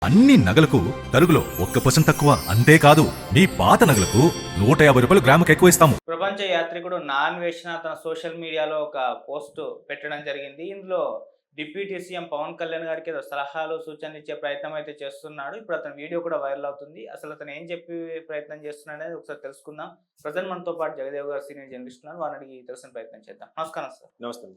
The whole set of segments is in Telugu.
అన్ని నగలకు తరుగులో 1% తక్కువ. అంతేకాదు మీ పాత నగలకు 150 రూపాయలు గ్రాముకు ఎక్కువ ఇస్తాము. ప్రపంచ యాత్రికుడు నాన్వేషణ తన సోషల్ మీడియాలో ఒక పోస్ట్ పెట్టడం జరిగింది. ఇందులో డిప్యూటీ సీఎం పవన్ కళ్యాణ్ గారికి ఏదో సలహాలు సూచనలు ఇచ్చే ప్రయత్నం అయితే చేస్తున్నాడు. ఇప్పుడు అతని వీడియో కూడా వైరల్ అవుతుంది. అసలు అతను ఏం చెప్పి ప్రయత్నం చేస్తున్నాడు అనేది ఒకసారి తెలుసుకుందాం. ప్రజెంట్ మనతో పాటు జగదేవ్ గారు సీనియర్ జర్నలిస్ట్ ఉన్నారు. వారిని అడిగి తెలిసిన ప్రయత్నం చేద్దాం. నమస్కారం సార్. నమస్తే.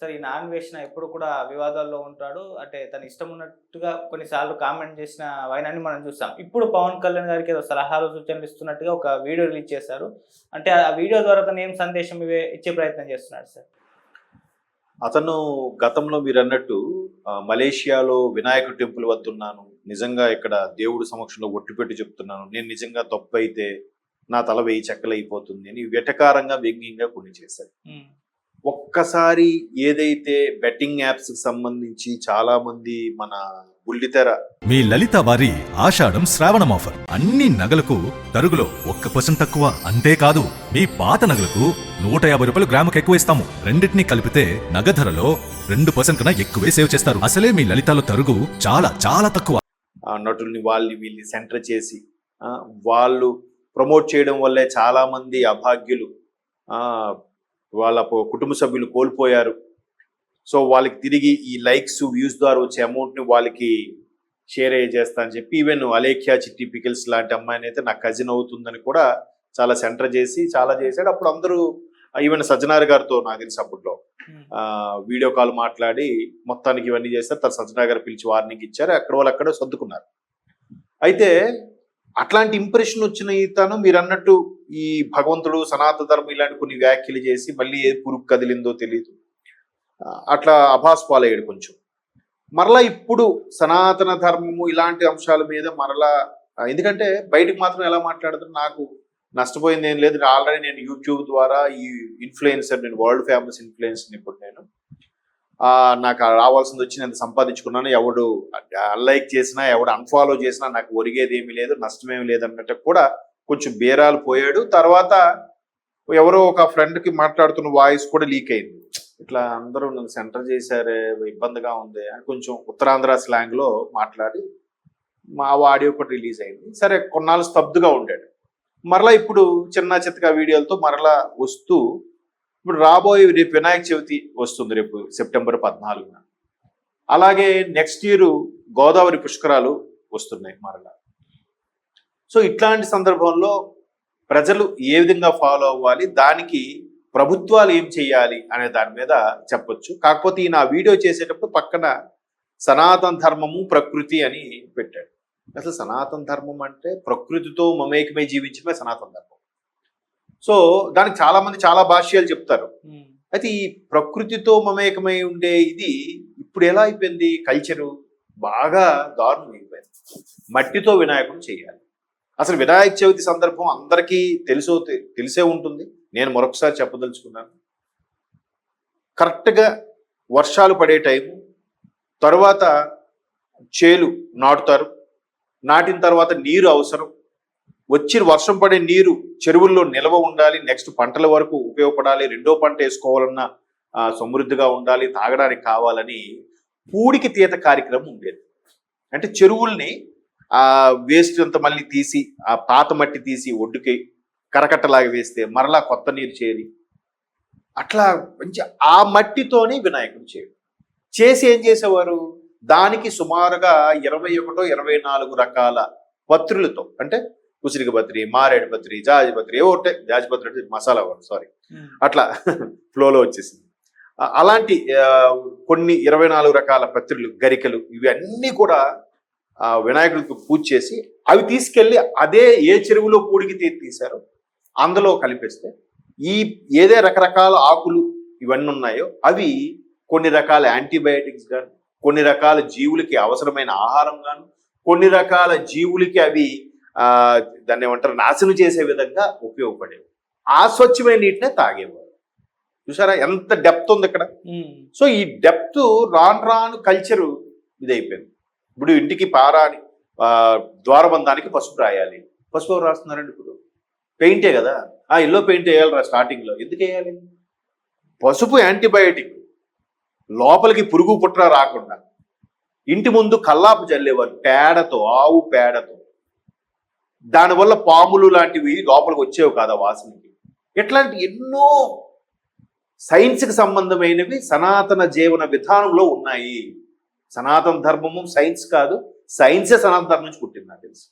సార్, ఈ నాన్వేషణ ఎప్పుడు కూడా వివాదాల్లో ఉంటాడు. అంటే తన ఇష్టం ఉన్నట్టుగా కొన్నిసార్లు కామెంట్ చేసిన వైనాన్ని మనం చూస్తాం. ఇప్పుడు పవన్ కళ్యాణ్ గారికి ఏదో సలహాలు సూచనలు ఇస్తున్నట్టుగా ఒక వీడియో రిలీజ్ చేశారు. అంటే ఆ వీడియో ద్వారా తను ఏం సందేశం ఇచ్చే ప్రయత్నం చేస్తున్నాడు సార్? అతను గతంలో మీరు అన్నట్టు మలేషియాలో వినాయకుడు టెంపుల్ వద్ద ఉన్నాను, నిజంగా ఇక్కడ దేవుడి సమక్షంలో ఒట్టుపెట్టి చెప్తున్నాను, నేను నిజంగా తప్పు అయితే నా తల 1000 చెక్కలు అయిపోతుంది అని వెటకారంగా వ్యంగ్యంగా కొన్ని చేశాడు. ఒక్కసారి ఏదైతే బెట్టింగ్ యాప్స్ కి సంబంధించి చాలా మంది మన బుల్లితెర మీ లలిత వారి ఆషాఢం శ్రావణం ఆఫర్. అన్ని నగలకు తరుగులో 1% తక్కువ. అంతేకాదు మీ పాత నగలకు 150 రూపాయలు గ్రాముకు ఎక్కువ ఇస్తాము. రెండింటినీ కలిపితే నగ ధరలో 2% కన్నా ఎక్కువే సేవ్ చేస్తారు. అసలే మీ లలితలో తరుగు చాలా చాలా తక్కువ. నటుల్ని వాళ్ళని వీళ్ళని సెంటర్ చేసి వాళ్ళు ప్రమోట్ చేయడం వల్లే చాలా మంది అభాగ్యులు వాళ్ళ కుటుంబ సభ్యులు కోల్పోయారు. సో వాళ్ళకి తిరిగి ఈ లైక్స్ వ్యూస్ ద్వారా వచ్చే అమౌంట్ని వాళ్ళకి షేర్ చేస్తా అని చెప్పి ఈవెన్ అలేఖ్యా చిట్టి పికిల్స్ లాంటి అమ్మాయిని అయితే నా కజిన్ అవుతుందని కూడా చాలా సెంటర్ చేసి చాలా చేశాడు. అప్పుడు అందరూ ఈవెన్ సజ్జనార్ గారితో నాకు తెలిసి అప్పట్లో వీడియో కాల్ మాట్లాడి మొత్తానికి ఇవన్నీ చేస్తారు. తన సజ్జనార్ గారు పిలిచి వార్నింగ్ ఇచ్చారు. అక్కడ వాళ్ళు అక్కడ సర్దుకున్నారు. అయితే అట్లాంటి ఇంప్రెషన్ వచ్చిన తను మీరు అన్నట్టు ఈ భగవంతుడు సనాతన ధర్మం ఇలాంటి కొన్ని వ్యాఖ్యలు చేసి మళ్ళీ ఏ పురుగు కదిలిందో తెలియదు, అట్లా అభాస్ పాలయ్యాడు కొంచెం. మరలా ఇప్పుడు సనాతన ధర్మము ఇలాంటి అంశాల మీద మరలా, ఎందుకంటే బయటకు మాత్రం ఎలా మాట్లాడుతున్నా నాకు నష్టపోయింది ఏం లేదు. ఆల్రెడీ నేను యూట్యూబ్ ద్వారా ఈ ఇన్ఫ్లుయెన్సర్, నేను వరల్డ్ ఫేమస్ ఇన్ఫ్లుయెన్సర్. ఇప్పుడు నేను నాకు రావాల్సింది వచ్చి నేను సంపాదించుకున్నాను. ఎవడు అన్లైక్ చేసినా ఎవడు అన్ఫాలో చేసినా నాకు ఒరిగేది ఏమీ లేదు, నష్టమేమి లేదు అన్నట్టు కూడా కొంచెం బేరాలు పోయాడు. తర్వాత ఎవరో ఒక ఫ్రెండ్కి మాట్లాడుతున్న వాయిస్ కూడా లీక్ అయింది. ఇట్లా అందరూ నన్ను సెంటర్ చేశారే, ఇబ్బందిగా ఉంది అని కొంచెం ఉత్తరాంధ్ర స్లాంగ్లో మాట్లాడి మా ఆడియో కూడా రిలీజ్ అయింది. సరే, కొన్నాళ్ళు స్తబ్దుగా ఉండాడు. మరలా ఇప్పుడు చిన్న చిత్తగా వీడియోలతో మరలా వస్తూ ఇప్పుడు రాబోయే రేపు వినాయక చవితి వస్తుంది, రేపు సెప్టెంబర్ 14న. అలాగే నెక్స్ట్ ఇయర్ గోదావరి పుష్కరాలు వస్తున్నాయి మరలా. సో ఇట్లాంటి సందర్భంలో ప్రజలు ఏ విధంగా ఫాలో అవ్వాలి, దానికి ప్రభుత్వాలు ఏం చేయాలి అనే దాని మీద చెప్పొచ్చు. కాకపోతే ఈయన వీడియో చేసేటప్పుడు పక్కన సనాతన ధర్మము ప్రకృతి అని పెట్టాడు. అసలు సనాతన ధర్మం అంటే ప్రకృతితో మమేకమై జీవించడమే సనాతన ధర్మం. సో దానికి చాలా మంది చాలా భాష్యాలు చెప్తారు. అయితే ఈ ప్రకృతితో మమేకమై ఉండే ఇది ఇప్పుడు ఎలా అయిపోయింది, కల్చరు బాగా దారుణం అయిపోయింది. మట్టితో వినాయకుడు చేయాలి. అసలు వినాయక చవితి సందర్భం అందరికీ తెలిసే ఉంటుంది. నేను మరొకసారి చెప్పదలుచుకున్నాను. కరెక్ట్గా వర్షాలు పడే టైము, తర్వాత చేలు నాటుతారు, నాటిన తర్వాత నీరు అవసరం, వచ్చి వర్షం పడే నీరు చెరువుల్లో నిల్వ ఉండాలి, నెక్స్ట్ పంటల వరకు ఉపయోగపడాలి, రెండో పంట వేసుకోవాలన్నా సమృద్ధిగా ఉండాలి, తాగడానికి కావాలని పూడికి తీత కార్యక్రమం ఉండేది. అంటే చెరువుల్ని వేస్ట్ అంతా మళ్ళీ తీసి ఆ పాత మట్టి తీసి ఒడ్డుకి కరకట్టలాగా వేస్తే మరలా కొత్త నీరు చేరి అట్లా మంచి ఆ మట్టితోనే వినాయకుడు చేసి ఏం చేసేవారు, దానికి సుమారుగా 21-24 రకాల పత్రులతో, అంటే ఉసిరిక పత్రి, మారేడు పత్రి, జాజిపత్రి, ఏవో ఉంటాయి. జాజిపత్రి అంటే మసాలా వాడు, సారీ, అట్లా ఫ్లోలో వచ్చేసింది. అలాంటి కొన్ని 24 రకాల పత్రులు, గరికలు, ఇవి అన్నీ కూడా వినాయకుడికి పూజ చేసి అవి తీసుకెళ్ళి అదే ఏ చెరువులో పూడికి తీశారో అందులో కలిపేస్తే ఈ ఏదే రకరకాల ఆకులు ఇవన్నీ ఉన్నాయో అవి కొన్ని రకాల యాంటీబయాటిక్స్ గాను, కొన్ని రకాల జీవులకి అవసరమైన ఆహారం గాను, కొన్ని రకాల జీవులకి అవి దాన్ని ఏమంటారు నాశనం చేసే విధంగా ఉపయోగపడేవి. ఆ స్వచ్ఛమైన నీటినే తాగేవారు. చూసారా ఎంత డెప్త్ ఉంది ఇక్కడ. సో ఈ డెప్త్ రాను కల్చరు ఇదైపోయింది. ఇప్పుడు ఇంటికి పారాని ద్వారబంధానికి పసుపు రాయాలి. పసుపు ఎవరు రాస్తున్నారండి? ఇప్పుడు పెయింటే కదా. ఎల్లో పెయింట్ వేయాలి స్టార్టింగ్లో. ఎందుకు వేయాలి? పసుపు యాంటీబయాటిక్, లోపలికి పురుగు పుట్ర రాకుండా. ఇంటి ముందు కల్లాపు చల్లేవారు పేడతో, ఆవు పేడతో. దానివల్ల పాములు లాంటివి లోపలికి వచ్చేవి కాదు ఆ వాసనకి. ఇట్లాంటి ఎన్నో సైన్స్కి సంబంధమైనవి సనాతన జీవన విధానంలో ఉన్నాయి. సనాతన ధర్మము సైన్స్ కాదు, సైన్సే సనాతన ధర్మం నుంచి పుట్టింది నాకు తెలిసి.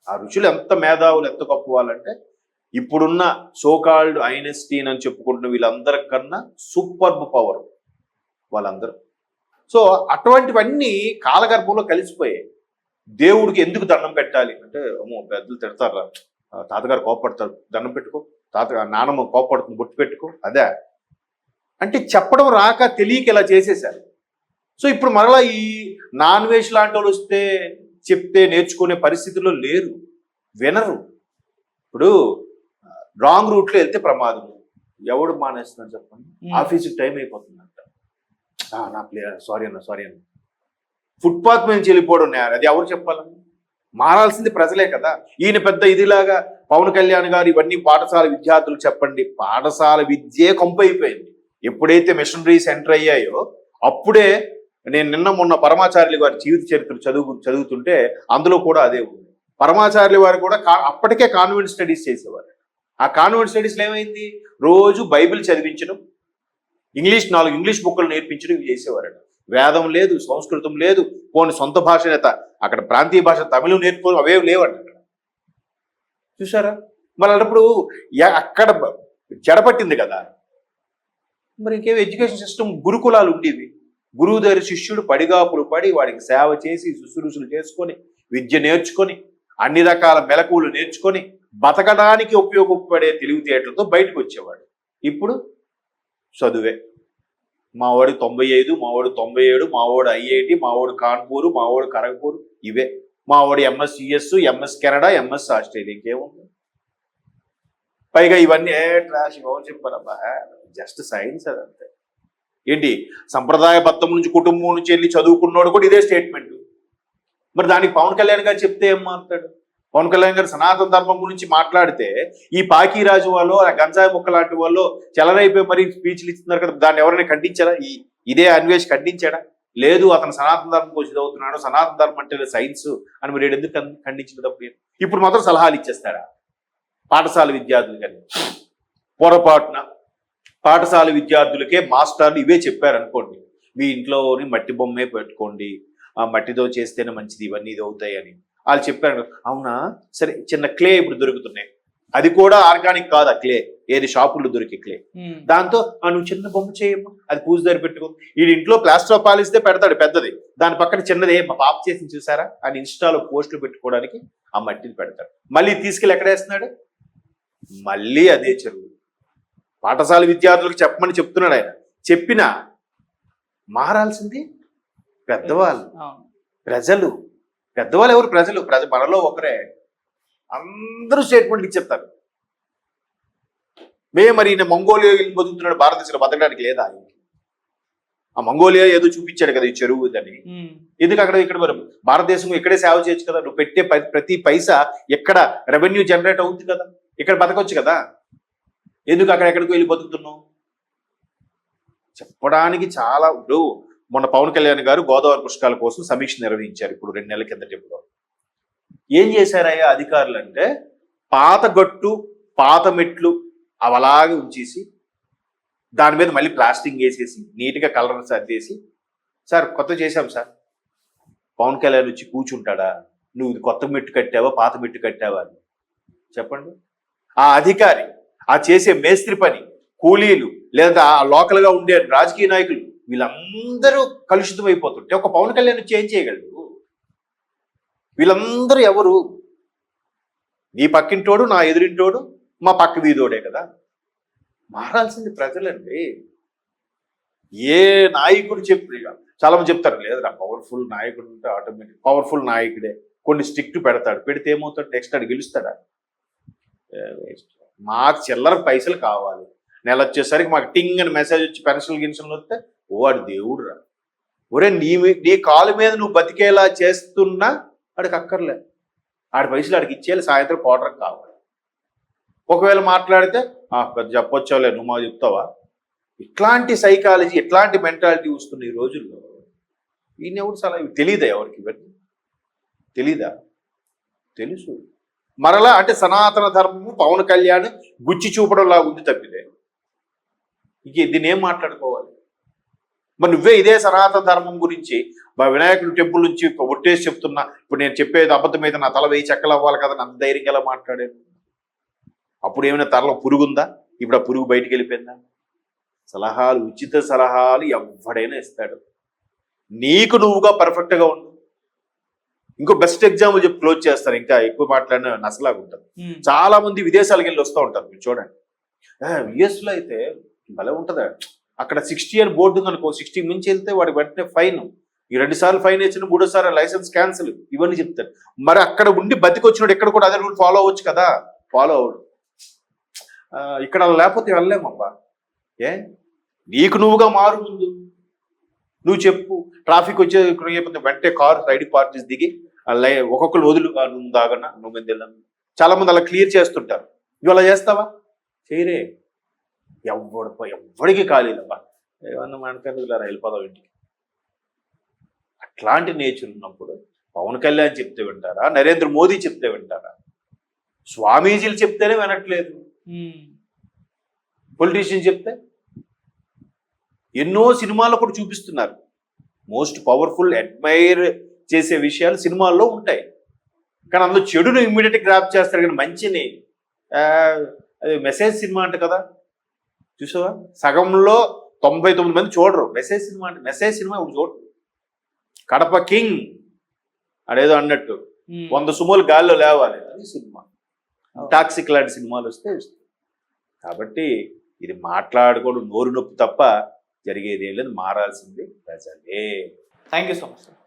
ఆ ఋషులు ఎంత మేధావులు, ఎంత గొప్ప వాళ్ళంటే ఇప్పుడున్న సోకాల్డ్ ఐన్స్టీన్ అని చెప్పుకుంటున్న వీళ్ళందరికన్నా సూపర్బ్ పవర్ వాళ్ళందరూ. సో అటువంటివన్నీ కాలగర్భంలో కలిసిపోయాయి. దేవుడికి ఎందుకు దండం పెట్టాలి అంటే, అమ్మో పెద్దలు తిడతారా, తాతగారు కోపడతారు, దండం పెట్టుకో, నానమ్మ కోపడుతుంది, బొట్టు పెట్టుకో, అదే అంటే చెప్పడం రాక తెలియక ఇలా చేసేసారు. సో ఇప్పుడు మరలా ఈ నాన్ వెజ్ లాంటి వాళ్ళు వస్తే చెప్తే నేర్చుకునే పరిస్థితిలో లేరు, వినరు. ఇప్పుడు రాంగ్ రూట్లో వెళ్తే ప్రమాదం. ఎవడు మానేస్తున్నాడు చెప్పండి? ఆఫీస్కి టైం అయిపోతుందంట, నా సారీ అన్న ఫుట్పాత్ మీద వెళ్ళిపోవడం అది ఎవరు చెప్పాలని? మారాల్సింది ప్రజలే కదా. ఈయన పెద్ద ఇదిలాగా పవన్ కళ్యాణ్ గారు ఇవన్నీ పాఠశాల విద్యార్థులు చెప్పండి. పాఠశాల విద్యే కంపైపోయింది. ఎప్పుడైతే మిషనరీస్ ఎంటర్ అయ్యాయో అప్పుడే నేను నిన్న మొన్న పరమాచార్యులు వారి జీవిత చరిత్ర చదువుతుంటే అందులో కూడా అదే ఉంది. పరమాచార్యులు వారు కూడా అప్పటికే కాన్వెంట్ స్టడీస్ చేసేవారు. ఆ కాన్వెంట్ స్టడీస్లో ఏమైంది, రోజు బైబిల్ చదివించడం, 4 ఇంగ్లీష్ బుక్కులు నేర్పించడం ఇవి చేసేవారట. వేదం లేదు, సంస్కృతం లేదు, పోని సొంత భాష నేత అక్కడ ప్రాంతీయ భాష తమిళం నేర్చుకోవడం అవేవి లేవంట. చూసారా? మరి అప్పుడు అక్కడ చెడపట్టింది కదా. మరి ఇంకేం ఎడ్యుకేషన్ సిస్టమ్ గురుకులాలు ఉండేవి. గురువు దగ్గర శిష్యుడు పడిగాపులు పడి వాడికి సేవ చేసి శుశ్రూషలు చేసుకొని విద్య నేర్చుకొని అన్ని రకాల మెలకువలు నేర్చుకొని బతకడానికి ఉపయోగపడే తెలివితేటలతో బయటకు వచ్చేవాడు. ఇప్పుడు చదువే. మావాడు 95, మావాడు 97, మావాడు ఐఐటి, మావాడు కాన్పూరు, మావాడు ఖరగ్పూర్, ఇవే. మావాడు MS US, MS Canada, MS Australia, ఇంకేముంది? పైగా ఇవన్నీ ట్రాష్ ఎవరు చెప్పారబ్బా, జస్ట్ సైన్స్ అదంతే. ఏంటి సంప్రదాయబద్ధం నుంచి కుటుంబం నుంచి వెళ్ళి చదువుకున్నాడు కూడా ఇదే స్టేట్మెంట్. మరి దానికి పవన్ కళ్యాణ్ గారు చెప్తే ఏం మాట్లాడు? పవన్ కళ్యాణ్ గారు సనాతన ధర్మం గురించి మాట్లాడితే ఈ పాకీరాజు వాళ్ళు, గంజాయి మొక్క లాంటి వాళ్ళు చెలరైపోయి మరీ స్పీచ్లు ఇస్తున్నారు కదా, దాన్ని ఎవరైనా ఖండించారా? ఇదే అన్వేష్ ఖండించాడా? లేదు, అతను సనాతన ధర్మం కోసం చదువుతున్నాడు, సనాతన ధర్మం అంటే సైన్స్ అని మీరు ఎందుకు ఖండించిన తప్పు? ఇప్పుడు మాత్రం సలహాలు ఇచ్చేస్తాడా పాఠశాల విద్యార్థులు? కానీ పొరపాటున పాఠశాల విద్యార్థులకే మాస్టర్లు ఇవే చెప్పారనుకోండి, మీ ఇంట్లోని మట్టి బొమ్మే పెట్టుకోండి, ఆ మట్టితో చేస్తేనే మంచిది, ఇవన్నీ ఇది అవుతాయి అని వాళ్ళు చెప్పారు. అవునా సరే, చిన్న క్లే ఇప్పుడు దొరుకుతున్నాయి, అది కూడా ఆర్గానిక్ కాదు. ఆ క్లే ఏది షాపుల్లో దొరికే క్లే, దాంతో నువ్వు చిన్న బొమ్మ చేయమ్మా, అది పూజ దగ్గర పెట్టుకో. ఈ ఇంట్లో ప్లాస్టర్ ఆఫ్ పాలిస్తే పెడతాడు పెద్దది, దాని పక్కన చిన్నది మా పాప చేసి చూసారా అని ఇన్స్టాలో పోస్టులు పెట్టుకోవడానికి ఆ మట్టిని పెడతాడు. మళ్ళీ తీసుకెళ్ళి ఎక్కడేస్తున్నాడు? మళ్ళీ అదే చెరువు. పాఠశాల విద్యార్థులకు చెప్పమని చెప్తున్నాడు ఆయన. చెప్పినా మారాల్సింది పెద్దవాళ్ళు, ప్రజలు. పెద్దవాళ్ళు ఎవరు? ప్రజలు. మనలో ఒకరే. అందరూ స్టేట్మెంట్ ఇచ్చేస్తారు. మరి ఈయన మంగోలియా బతుకుతున్నాడు, భారతదేశంలో బతకడానికి లేదా? ఆ మంగోలియా ఏదో చూపించాడు కదా ఈ చెరువు అని. ఎందుకు అక్కడ ఇక్కడ మరి భారతదేశం ఇక్కడే సేవ చేయొచ్చు కదా. నువ్వు పెట్టే ప్రతి పైసా ఎక్కడ రెవెన్యూ జనరేట్ అవుతుంది కదా, ఇక్కడ బతకొచ్చు కదా. ఎందుకు అక్కడెక్కడికి వెళ్ళి బతుకుతున్నావు? చెప్పడానికి చాలా. ఇప్పుడు మొన్న పవన్ కళ్యాణ్ గారు గోదావరి పుష్కరాల కోసం సమీక్ష నిర్వహించారు ఇప్పుడు 2 నెలల కిందట. ఇప్పుడు ఏం చేశారయ్యా అధికారులు అంటే, పాత గట్టు, పాత మెట్లు అవి అలాగే ఉంచేసి దాని మీద మళ్ళీ ప్లాస్టింగ్ వేసేసి నీట్గా కలర్ సర్దేసి, సార్ కొత్త చేశాం సార్. పవన్ కళ్యాణ్ వచ్చి కూర్చుంటాడా? నువ్వు కొత్త మెట్టు కట్టావా, పాత మెట్టు కట్టావా అని చెప్పండి. ఆ అధికారి, ఆ చేసే మేస్త్రి పని కూలీలు, లేదా ఆ లోకల్గా ఉండే రాజకీయ నాయకులు, వీళ్ళందరూ కలుషితం అయిపోతుంటే ఒక పవన్ కళ్యాణ్ వచ్చి ఏం చేయగలరు? వీళ్ళందరూ ఎవరు? నీ పక్కింటోడు, నా ఎదురింటోడు, మా పక్క వీధోడే కదా. మారాల్సింది ప్రజలండి. ఏ నాయకుడు చెప్పి చాలా మంది చెప్తారు, లేదా పవర్ఫుల్ నాయకుడు ఉంటే ఆటోమేటిక్ పవర్ఫుల్ నాయకుడే, కొన్ని స్ట్రిక్ట్ పెడతాడు, పెడితే ఏమవుతాడు? నెక్స్ట్ అడు గెలుస్తాడా? మాకు చిల్లర పైసలు కావాలి, నెల వచ్చేసరికి మాకు టింగ్ అని మెసేజ్ వచ్చి పెన్షన్ గిన్షన్లు వస్తే వాడు దేవుడు రా. ఒరే నీ కాలు మీద నువ్వు బతికేలా చేస్తున్నా ఆడికి అక్కర్లే, ఆడి పైసలు ఆడికి ఇచ్చేయాలి, సాయంత్రం క్వార్టర్కి కావాలి. ఒకవేళ మాట్లాడితే పెద్ద చెప్పొచ్చావులే, నువ్వు మా చెప్తావా? ఇట్లాంటి సైకాలజీ, ఇట్లాంటి మెంటాలిటీ వస్తుంది ఈ రోజుల్లో. ఈయన ఎవరు సలహా తెలీదా ఎవరికి ఇవన్నీ తెలీదా తెలుసు మరలా అంటే సనాతన ధర్మము పవన్ కళ్యాణ్ గుచ్చి చూపడంలా ఉంది తప్పితే ఇక దీన్ని ఏం మాట్లాడుకోవాలి మరి నువ్వే ఇదే సనాతన ధర్మం గురించి మా వినాయకుడి టెంపుల్ నుంచి ఒట్టేసి చెప్తున్నా ఇప్పుడు నేను చెప్పేది అబద్ధమైతే నా తల 1000 చెక్కలు అవ్వాలి కదా అంత ధైర్యంగా ఎలా మాట్లాడాను అప్పుడు ఏమైనా తలలో పురుగుందా ఇప్పుడు ఆ పురుగు బయటికి వెళ్ళిపోయిందా సలహాలు ఉచిత సలహాలు ఎవడైనా ఇస్తాడు నీకు నువ్వుగా పర్ఫెక్ట్గా ఉండు ఇంకో బెస్ట్ ఎగ్జాంపుల్ చెప్పి క్లోజ్ చేస్తారు ఇంకా ఎక్కువ మాట్లాడిన నసలాగా ఉంటుంది చాలా మంది విదేశాలకు వెళ్ళి వస్తూ ఉంటారు మీరు చూడండి యుఎస్లో అయితే భలే ఉంటుందా అక్కడ 60 అని బోర్డు ఉందనుకో 60 మించి వెళ్తే వాడికి వెంటనే ఫైన్ ఈ 2 సార్లు ఫైన్ ఇచ్చిన 3వ సారి లైసెన్స్ క్యాన్సిల్ ఇవన్నీ చెప్తారు మరి అక్కడ ఉండి బతికొచ్చినాడు ఇక్కడ కూడా అదే రూల్ ఫాలో అవ్వచ్చు కదా ఫాలో అవడు ఇక్కడ లేకపోతే వెళ్ళలేమబ్బా ఏ నీకు నువ్వుగా మారు ముందు నువ్వు చెప్పు ట్రాఫిక్ వచ్చే వెంటనే కారు రైడ్ పార్టీస్ దిగి ఒక్కొక్కరు వదులు నువ్వు దాగన్నా నువ్వు మీద వెళ్ళను చాలా మంది అలా క్లియర్ చేస్తుంటారు నువ్వు అలా చేస్తావా చేయరే ఎవ్వడికి ఖాళీలబ్బా ఏమన్నా మనకెందుకు వెళ్ళిపోదాం ఇంటికి అట్లాంటి నేచర్ ఉన్నప్పుడు పవన్ కళ్యాణ్ చెప్తే వింటారా నరేంద్ర మోదీ చెప్తే వింటారా స్వామీజీలు చెప్తేనే వినట్లేదు పొలిటీషియన్ చెప్తే ఎన్నో సినిమాల్లో కూడా చూపిస్తున్నారు మోస్ట్ పవర్ఫుల్ అడ్మైర్ చేసే విషయాలు సినిమాల్లో ఉంటాయి కానీ అందులో చెడును ఇమ్మీడియట్గా గ్రాప్ చేస్తారు కానీ మంచిని అది మెసేజ్ సినిమా అంట కదా చూసావా సగంలో 99 మంది చూడరు మెసేజ్ సినిమా అంటే మెసేజ్ సినిమా ఇప్పుడు చూడరు కడప కింగ్ అదేదో అన్నట్టు 100 సుమోలు గాల్లో లేవాలి అది సినిమా టాక్సిక్ లాంటి సినిమాలు వస్తే కాబట్టి ఇది మాట్లాడుకోవడం నోరు నొప్పి తప్ప జరిగేది ఏం లేదు మారాల్సింది ప్రజలే థ్యాంక్ యూ సో మచ్.